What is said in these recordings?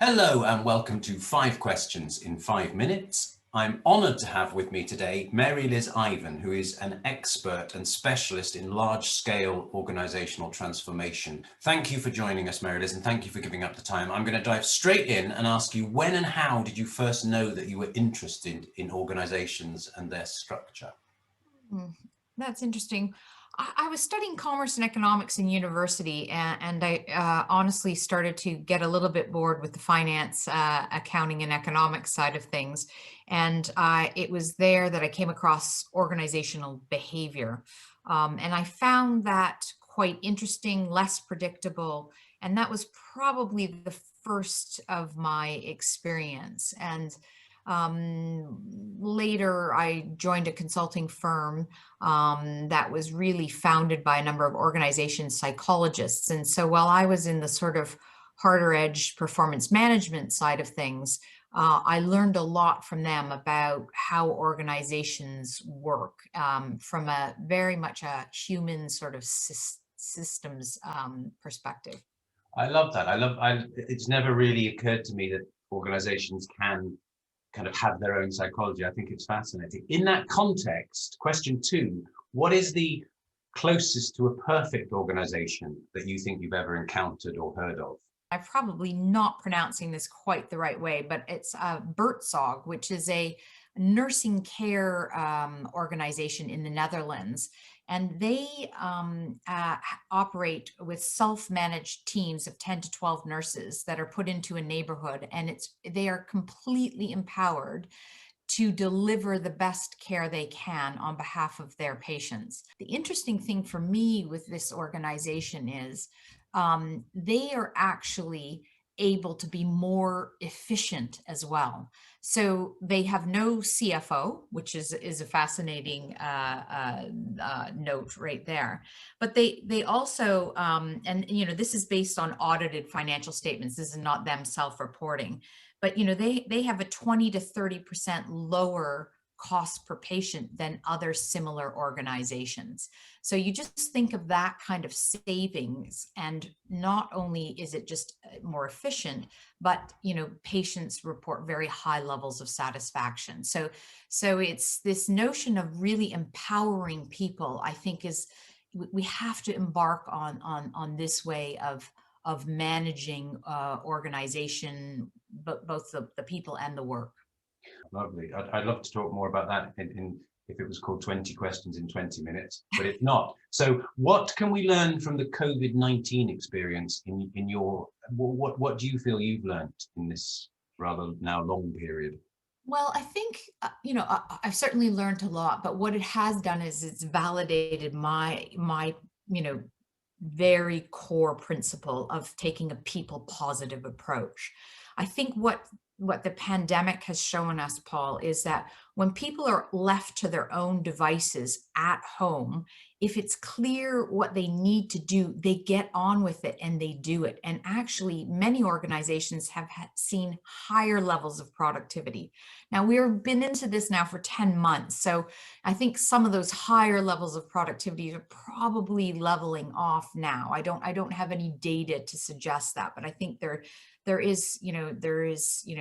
Hello and welcome to 5 Questions in 5 Minutes. I'm honoured to have with me today Mary-Liz Ivan, who is an expert and specialist in large-scale organisational transformation. Thank you for joining us, Mary-Liz, and thank you for giving up the time. I'm going to dive straight in and ask you, when and how did you first know that you were interested in organisations and their structure? That's interesting. I was studying commerce and economics in university, and I honestly started to get a little bit bored with the finance, accounting, and economics side of things. And it was there that I came across organizational behavior. And I found that quite interesting, less predictable. And that was probably the first of my experience. And later, I joined a consulting firm that was really founded by a number of organization psychologists. And so while I was in the sort of harder edge performance management side of things, I learned a lot from them about how organizations work from a very much a human sort of systems perspective. I love that. It's never really occurred to me that organisations can kind of have their own psychology. I think it's fascinating. In that context, question 2, what is the closest to a perfect organization that you think you've ever encountered or heard of? I'm probably not pronouncing this quite the right way, but it's Buurtzorg, which is a nursing care organization in the Netherlands. And they operate with self-managed teams of 10 to 12 nurses that are put into a neighborhood, and they are completely empowered to deliver the best care they can on behalf of their patients. The interesting thing for me with this organization is they are actually able to be more efficient as well. So they have no CFO, which is a fascinating note right there. But they also, and this is based on audited financial statements. This is not them self-reporting, but they have a 20 to 30% lower cost per patient than other similar organizations. So you just think of that kind of savings, and not only is it just more efficient, but patients report very high levels of satisfaction. So it's this notion of really empowering people, I think, is we have to embark on this way of managing organization, but both the people and the work. Lovely. I'd love to talk more about that if it was called 20 questions in 20 minutes, but it's not. So what can we learn from the COVID-19 experience in your, what do you feel you've learned in this rather now long period? Well, I think, I've certainly learned a lot, but what it has done is it's validated my, very core principle of taking a people positive approach. I think what the pandemic has shown us, Paul, is that when people are left to their own devices at home, if it's clear what they need to do, they get on with it and they do it. And actually, many organizations have seen higher levels of productivity. Now, we've been into this now for 10 months. So I think some of those higher levels of productivity are probably leveling off now. I don't have any data to suggest that, but I think there is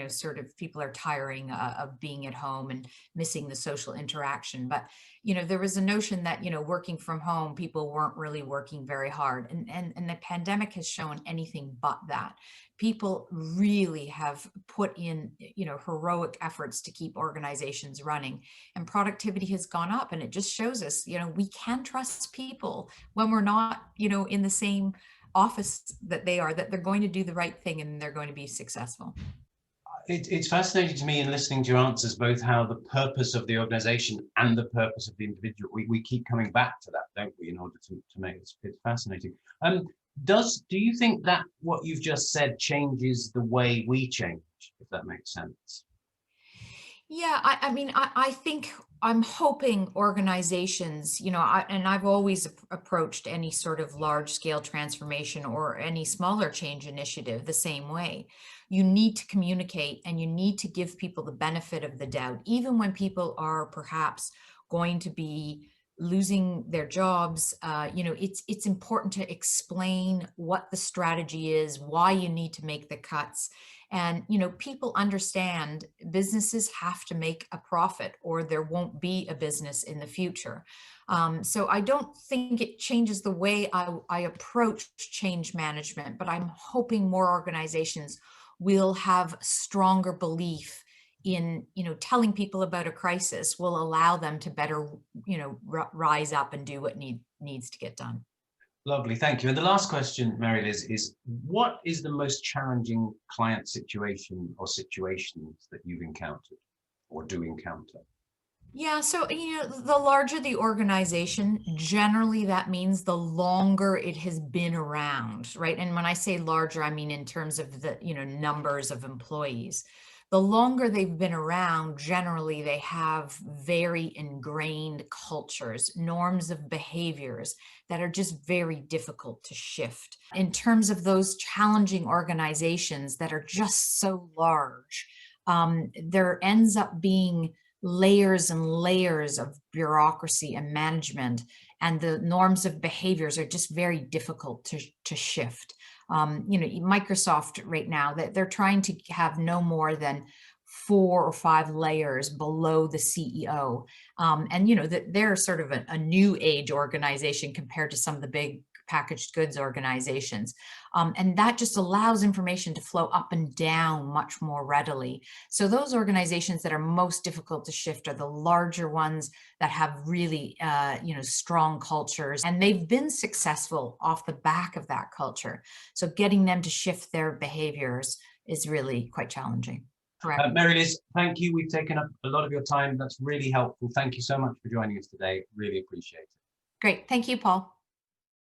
sort of people are tiring of being at home and missing the social interaction. But, there was a notion that, working from home, people weren't really working very hard. And the pandemic has shown anything but that. People really have put in, heroic efforts to keep organizations running, and productivity has gone up. And it just shows us, we can trust people when we're not, in the same office that they're going to do the right thing and they're going to be successful. It's fascinating to me in listening to your answers, both how the purpose of the organization and the purpose of the individual, we keep coming back to that, don't we, in order to make it, it's fascinating. Do you think that what you've just said changes the way we change, if that makes sense? Yeah, I mean, I think I'm hoping organizations, and I've always approached any sort of large scale transformation or any smaller change initiative the same way. You need to communicate and you need to give people the benefit of the doubt, even when people are perhaps going to be losing their jobs. It's important to explain what the strategy is, why you need to make the cuts, And, people understand businesses have to make a profit or there won't be a business in the future. So I don't think it changes the way I approach change management, but I'm hoping more organizations will have stronger belief in, telling people about a crisis will allow them to better, rise up and do what needs to get done. Lovely, thank you. And the last question, Mary Liz, is what is the most challenging client situation or situations that you've encountered or do encounter? Yeah, so the larger the organization, generally that means the longer it has been around, right? And when I say larger, I mean in terms of the, numbers of employees. The longer they've been around, generally they have very ingrained cultures, norms of behaviors that are just very difficult to shift. In terms of those challenging organizations that are just so large, there ends up being layers and layers of bureaucracy and management, and the norms of behaviors are just very difficult to shift. Microsoft right now, that they're trying to have no more than 4 or 5 layers below the CEO. And that they're sort of a new age organization compared to some of the big packaged goods organizations. And that just allows information to flow up and down much more readily. So those organizations that are most difficult to shift are the larger ones that have really, strong cultures, and they've been successful off the back of that culture. So getting them to shift their behaviors is really quite challenging. Correct. Mary Liz, thank you. We've taken up a lot of your time. That's really helpful. Thank you so much for joining us today. Really appreciate it. Great. Thank you, Paul.